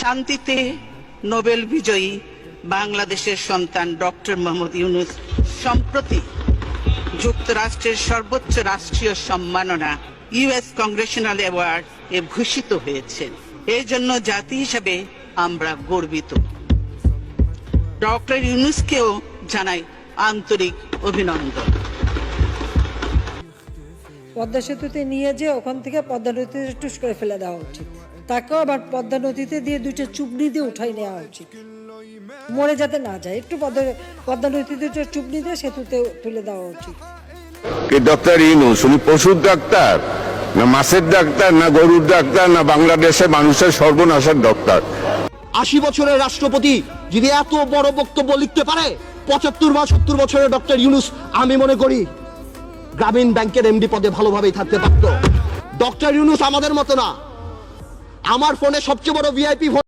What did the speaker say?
শান্তিতে নোবেল বিজয়ী বাংলাদেশের সন্তান ডক্টর মোহাম্মদ ইউনূস সম্প্রতি যুক্তরাষ্ট্রের সর্বোচ্চ রাষ্ট্রীয় সম্মাননা ইউএস কংগ্রেশনাল অ্যাওয়ার্ড এ ভূষিত হয়েছেন। এই জন্য জাতি হিসেবে আমরা গর্বিত। ডক্টর ইউনূসকেও জানাই আন্তরিক অভিনন্দন। পদ্মা সেতুতে নিয়ে যে ওখান থেকে পদ্মা নদীতে টুস করে ফেলে দেওয়া উচিত, তাকেও আবার পদ্মা নদীতে দিয়ে দুইটা চুবনি দিয়ে উঠাই নেওয়া উচিত, মরে যাতে না যায়। একটু পদ্মা নদীতে দুটো চুবনি দিয়ে সেতুতে তুলে দেওয়া উচিত। ডক্টর ইউনূস উনি পশুর ডাক্তার না মাছের ডাক্তার না গরুর ডাক্তার না বাংলাদেশের মানুষের সর্বনাশের ডাক্তার? 80 বছরের রাষ্ট্রপতি যদি এত বড় বক্তব্য লিখতে পারে, 75 বা 70 বছরের ডক্টর ইউনূস আমি মনে করি গ্রামীণ ব্যাংকের এমডি পদে ভালোভাবেই থাকতে পারত। ডক্টর ইউনূস আমাদের মতো না। আমার ফোনে সবচেয়ে বড় ভিআইপি ফোন